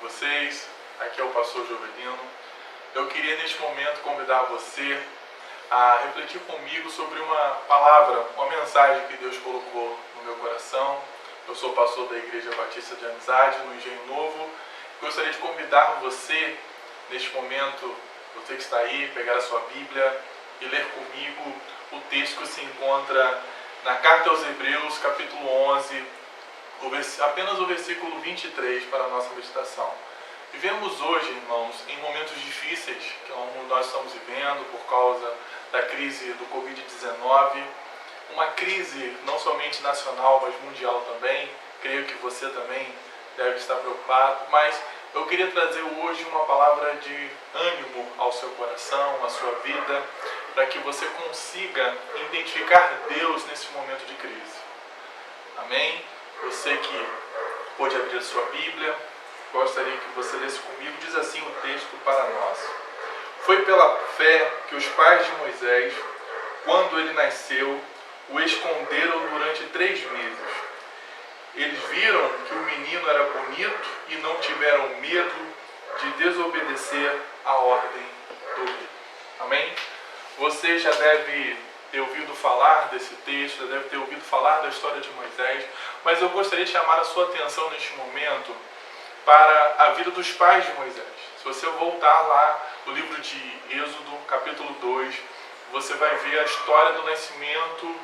vocês? Aqui é o pastor Jovelino. Eu queria neste momento convidar você a refletir comigo sobre uma palavra, uma mensagem que Deus colocou no meu coração. Eu sou pastor da Igreja Batista de Amizade, no Engenho Novo. Gostaria de convidar você, neste momento, você que está aí, pegar a sua Bíblia e ler comigo o texto que se encontra na Carta aos Hebreus, capítulo 11, apenas o versículo 23 para a nossa meditação. Vivemos hoje, irmãos, em momentos difíceis, que nós estamos vivendo por causa da crise do Covid-19, uma crise não somente nacional, mas mundial também. Creio que você também deve estar preocupado, mas eu queria trazer hoje uma palavra de ânimo ao seu coração, à sua vida, para que você consiga identificar Deus nesse momento de crise. Amém? Você que pode abrir a sua Bíblia, gostaria que você lesse comigo. Diz assim o texto para nós: Foi pela fé que os pais de Moisés, quando ele nasceu, o esconderam durante 3 meses. Eles viram que o menino era bonito e não tiveram medo de desobedecer a ordem do rei. Amém? Você já deve ter ouvido falar desse texto, já deve ter ouvido falar da história de Moisés, mas eu gostaria de chamar a sua atenção neste momento para a vida dos pais de Moisés. Se você voltar lá no livro de Êxodo, capítulo 2, você vai ver a história do nascimento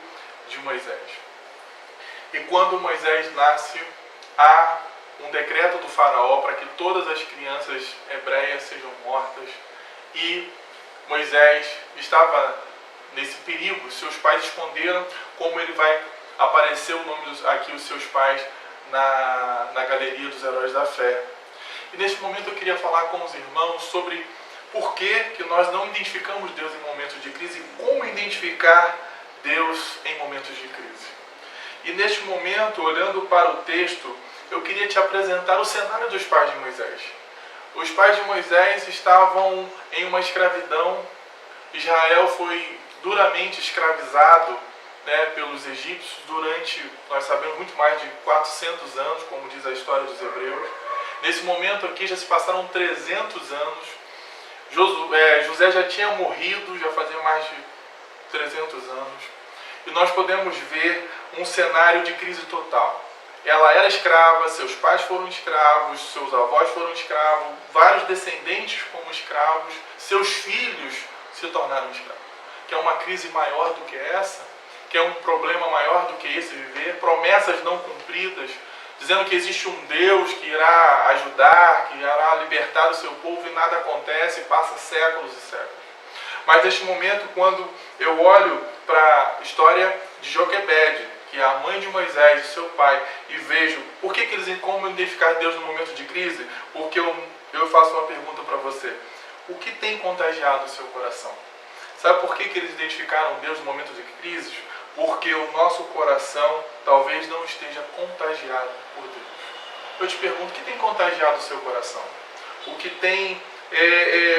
de Moisés. E quando Moisés nasce, há um decreto do faraó para que todas as crianças hebreias sejam mortas. E Moisés estava nesse perigo. Seus pais esconderam. Como ele vai aparecer o nome aqui, os seus pais, na galeria dos heróis da fé. E neste momento eu queria falar com os irmãos sobre por que nós não identificamos Deus em momentos de crise e como identificar Deus em momentos de crise. E neste momento, olhando para o texto, eu queria te apresentar o cenário dos pais de Moisés. Os pais de Moisés estavam em uma escravidão. Israel foi duramente escravizado, pelos egípcios durante, nós sabemos, muito mais de 400 anos, como diz a história dos Hebreus. Nesse momento aqui já se passaram 300 anos. José já tinha morrido, já fazia mais de 300 anos. E nós podemos ver um cenário de crise total. Ela era escrava, seus pais foram escravos, seus avós foram escravos, vários descendentes como escravos, seus filhos se tornaram escravos. Que é uma crise maior do que essa, que é um problema maior do que esse viver, promessas não cumpridas, dizendo que existe um Deus que irá ajudar, que irá libertar o seu povo, e nada acontece, passa séculos e séculos. Mas neste momento, quando eu olho para a história de Joquebede, que é a mãe de Moisés, seu pai, e vejo como identificar Deus no momento de crise, porque eu faço uma pergunta para você: o que tem contagiado o seu coração? Sabe por que eles identificaram Deus no momento de crise? Porque o nosso coração talvez não esteja contagiado por Deus. Eu te pergunto, o que tem contagiado o seu coração? O que tem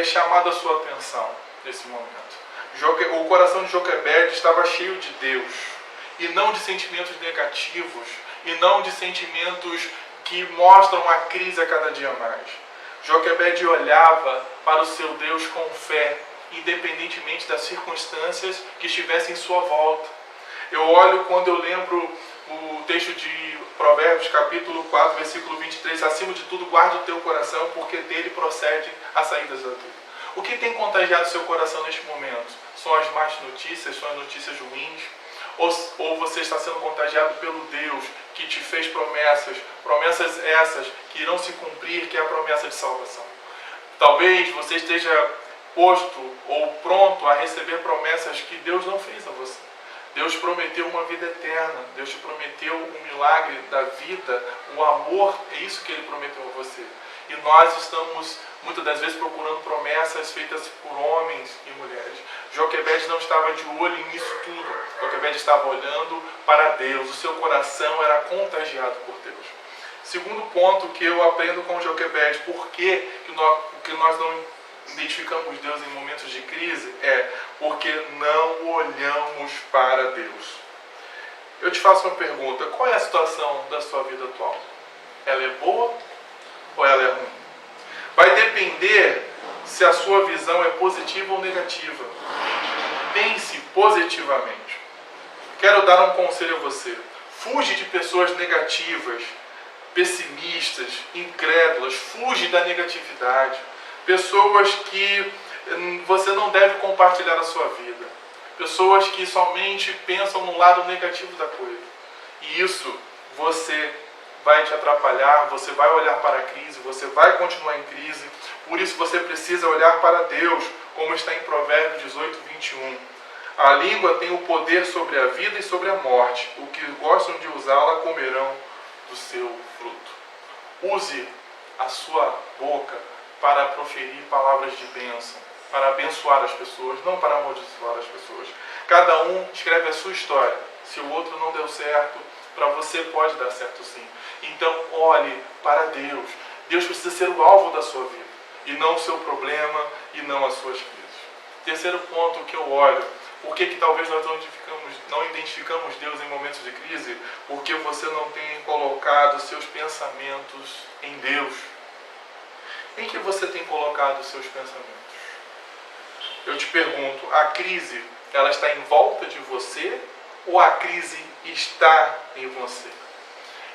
chamado a sua atenção nesse momento? O coração de Joquebede estava cheio de Deus, e não de sentimentos negativos, e não de sentimentos que mostram a crise a cada dia mais. Joquebede olhava para o seu Deus com fé, independentemente das circunstâncias que estivessem em sua volta. Eu olho quando eu lembro o texto de Provérbios, capítulo 4, versículo 23, acima de tudo, guarda o teu coração, porque dele procede as saídas da vida. O que tem contagiado seu coração neste momento? São as más notícias, são as notícias ruins? Ou você está sendo contagiado pelo Deus que te fez promessas essas que irão se cumprir, que é a promessa de salvação? Talvez você esteja posto ou pronto a receber promessas que Deus não fez a você. Deus prometeu uma vida eterna, Deus te prometeu um milagre da vida, o amor, é isso que Ele prometeu a você. E nós estamos, muitas das vezes, procurando promessas feitas por homens e mulheres. Joquebede não estava de olho nisso tudo. Joquebede estava olhando para Deus, o seu coração era contagiado por Deus. Segundo ponto que eu aprendo com Joquebede, por que nós não identificamos Deus em momentos de crise, é porque não olhamos para Deus. Eu te faço uma pergunta: qual é a situação da sua vida atual? Ela é boa ou ela é ruim? positiva ou negativa. Pense positivamente. Quero dar um conselho a você. Fuge de pessoas negativas, pessimistas, incrédulas. Fuge da negatividade. Pessoas que você não deve compartilhar a sua vida. Pessoas que somente pensam no lado negativo da coisa. E isso você vai te atrapalhar, você vai olhar para a crise, você vai continuar em crise. Por isso você precisa olhar para Deus, como está em Provérbios 18, 21. A língua tem o poder sobre a vida e sobre a morte. Os que gostam de usá-la comerão do seu fruto. Use a sua boca para proferir palavras de bênção, para abençoar as pessoas, não para amaldiçoar as pessoas. Cada um escreve a sua história. Se o outro não deu certo, para você pode dar certo sim. Então olhe para Deus. Deus precisa ser o alvo da sua vida, e não o seu problema, e não as suas crises. Terceiro ponto que eu olho, por que talvez nós não identificamos Deus em momentos de crise? Porque você não tem colocado seus pensamentos em Deus. Em que você tem colocado os seus pensamentos? Eu te pergunto, a crise, ela está em volta de você ou a crise está em você?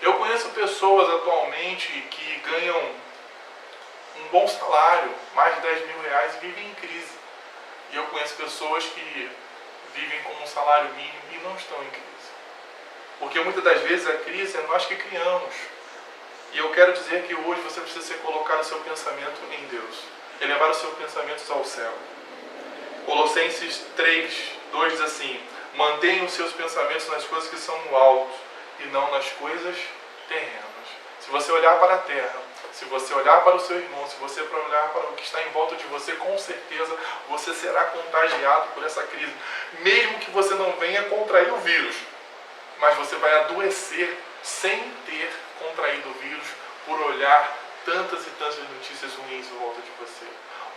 Eu conheço pessoas atualmente que ganham um bom salário, mais de 10 mil reais, e vivem em crise. E eu conheço pessoas que vivem com um salário mínimo e não estão em crise. Porque muitas das vezes a crise é nós que criamos. E eu quero dizer que hoje você precisa colocar o seu pensamento em Deus. Elevar os seus pensamentos ao céu. Colossenses 3, 2 diz assim: mantenha os seus pensamentos nas coisas que são no alto e não nas coisas terrenas. Se você olhar para a terra, se você olhar para o seu irmão, se você olhar para o que está em volta de você, com certeza você será contagiado por essa crise. Mesmo que você não venha contrair o vírus, mas você vai adoecer sem ter contraído o vírus por olhar tantas e tantas notícias ruins em volta de você.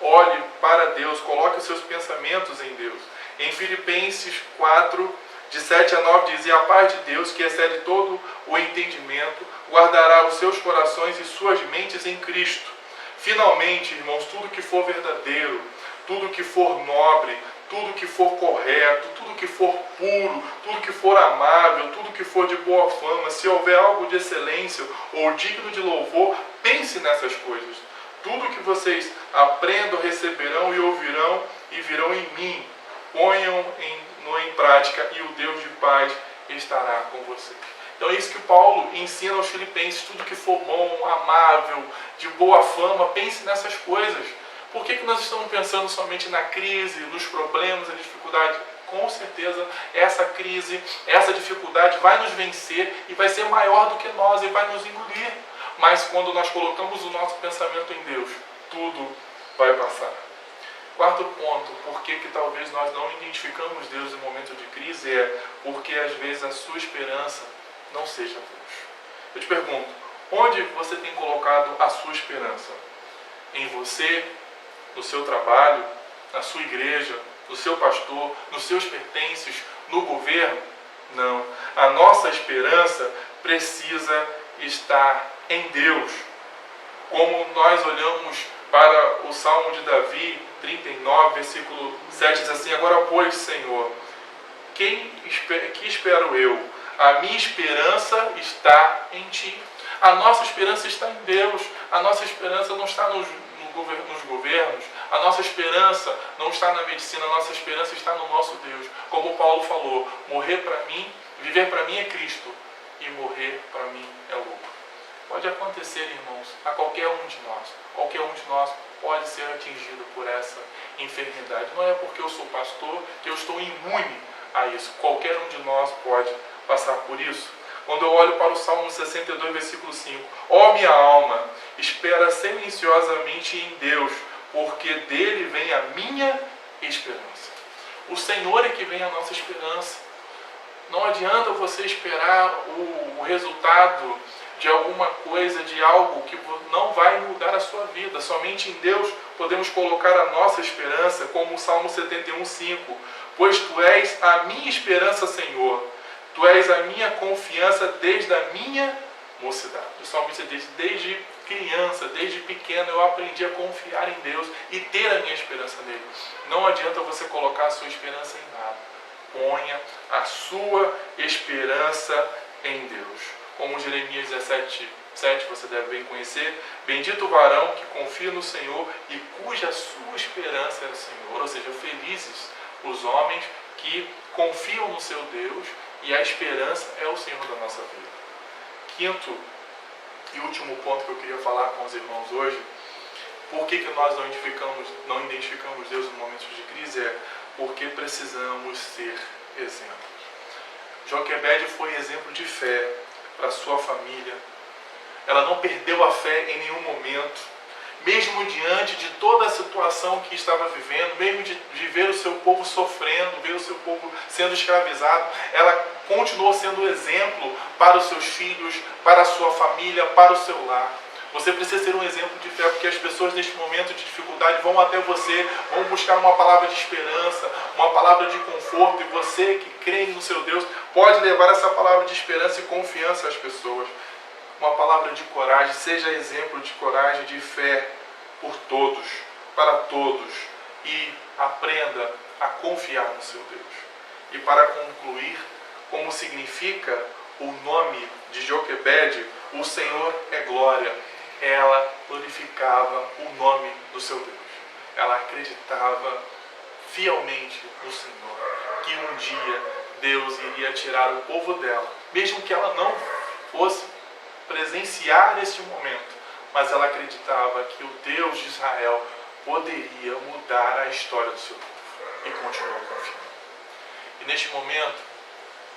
Olhe para Deus, coloque os seus pensamentos em Deus. Em Filipenses 4, de 7 a 9 diz: e a paz de Deus, que excede todo o entendimento, guardará os seus corações e suas mentes em Cristo. Finalmente, irmãos, tudo que for verdadeiro, tudo que for nobre, tudo que for correto, tudo que for puro, tudo que for amável, tudo que for de boa fama, se houver algo de excelência ou digno de louvor, pense nessas coisas. Tudo que vocês aprendam, receberão e ouvirão e virão em mim. Ponham em prática e o Deus de paz estará com vocês. Então é isso que Paulo ensina aos filipenses. Tudo que for bom, amável, de boa fama, pense nessas coisas. Por que nós estamos pensando somente na crise, nos problemas, na dificuldade? Com certeza essa crise, essa dificuldade vai nos vencer e vai ser maior do que nós e vai nos engolir. Mas quando nós colocamos o nosso pensamento em Deus, tudo vai passar. Quarto ponto, por que talvez nós não identificamos Deus em momento de crise, é porque às vezes a sua esperança não seja Deus. Eu te pergunto, onde você tem colocado a sua esperança? Em você, no seu trabalho, na sua igreja, no seu pastor, nos seus pertences, no governo? Não. A nossa esperança precisa estar em Deus. Como nós olhamos para o Salmo de Davi, 39, versículo 7, diz assim: agora, pois, Senhor, que espero eu? A minha esperança está em Ti. A nossa esperança está em Deus. A nossa esperança não está nos governos. A nossa esperança não está na medicina. A nossa esperança está no nosso Deus. Como Paulo falou, morrer para mim, viver para mim é Cristo, e morrer para mim é lucro. Pode acontecer, irmãos, a qualquer um de nós. Qualquer um de nós pode ser atingido por essa enfermidade. Não é porque eu sou pastor que eu estou imune a isso. Qualquer um de nós pode passar por isso. Quando eu olho para o Salmo 62, versículo 5: ó minha alma, espera silenciosamente em Deus, porque dele vem a minha esperança. O Senhor é que vem a nossa esperança. Não adianta você esperar o resultado de alguma coisa, de algo que não vai mudar a sua vida. Somente em Deus podemos colocar a nossa esperança, como o Salmo 71, 5. Pois Tu és a minha esperança, Senhor. Tu és a minha confiança desde a minha mocidade. O salmista diz: desde criança, desde pequeno, eu aprendi a confiar em Deus e ter a minha esperança nele. Não adianta você colocar a sua esperança em nada. Ponha a sua esperança em Deus. Como Jeremias 17:7 você deve bem conhecer: bendito o varão que confia no Senhor e cuja sua esperança é no Senhor. Ou seja, felizes os homens que confiam no seu Deus e a esperança é o Senhor da nossa vida. Quinto e último ponto que eu queria falar com os irmãos hoje: por que nós não identificamos Deus em momentos de crise? Porque precisamos ser exemplos. Joquebede foi exemplo de fé para sua família. Ela não perdeu a fé em nenhum momento, mesmo diante de toda a situação que estava vivendo, mesmo de ver o seu povo sofrendo, ver o seu povo sendo escravizado, ela continuou sendo exemplo para os seus filhos, para a sua família, para o seu lar. Você precisa ser um exemplo de fé, porque as pessoas neste momento de dificuldade vão até você, vão buscar uma palavra de esperança, uma palavra de conforto, e você que crê no seu Deus pode levar essa palavra de esperança e confiança às pessoas. Uma palavra de coragem, seja exemplo de coragem, de fé por todos, para todos, e aprenda a confiar no seu Deus. E para concluir, como significa o nome de Joquebede, o Senhor é glória. Ela glorificava o nome do seu Deus. Ela acreditava fielmente no Senhor, que um dia Deus iria tirar o povo dela, mesmo que ela não fosse presenciar esse momento, mas ela acreditava que o Deus de Israel poderia mudar a história do seu povo, e continuou confiando. E neste momento,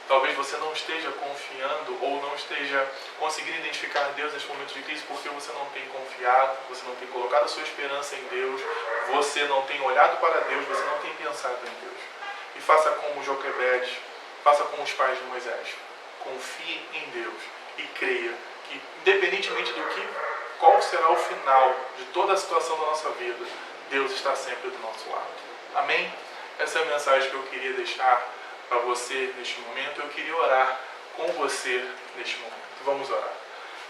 talvez você não esteja confiando ou não esteja conseguindo identificar Deus neste momento de crise porque você não tem confiado, você não tem colocado a sua esperança em Deus, você não tem olhado para Deus, você não tem pensado em Deus. E faça como Joquebede, faça como os pais de Moisés. Confie em Deus e creia que, independentemente qual será o final de toda a situação da nossa vida, Deus está sempre do nosso lado. Amém? Essa é a mensagem que eu queria deixar para você neste momento. Eu queria orar com você neste momento. Vamos orar.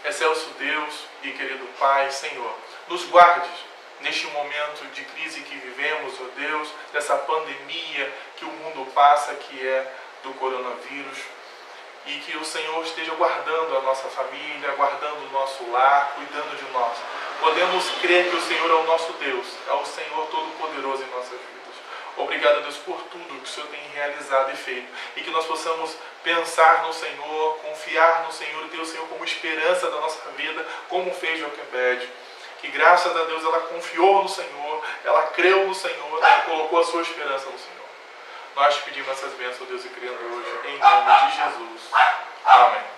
Excelso Deus e querido Pai, Senhor, nos guarde neste momento de crise que vivemos, ó Deus, dessa pandemia que o mundo passa, que é do coronavírus, e que o Senhor esteja guardando a nossa família, guardando o nosso lar, cuidando de nós. Podemos crer que o Senhor é o nosso Deus, é o Senhor Todo-Poderoso em nossas vidas. Obrigado, Deus, por tudo que o Senhor tem realizado e feito. E que nós possamos pensar no Senhor, confiar no Senhor e ter o Senhor como esperança da nossa vida, como fez Joquebede. Que graças a Deus ela confiou no Senhor, ela creu no Senhor, ela colocou a sua esperança no Senhor. Nós pedimos essas bênçãos, Deus, e crendo hoje, em nome de Jesus. Amém.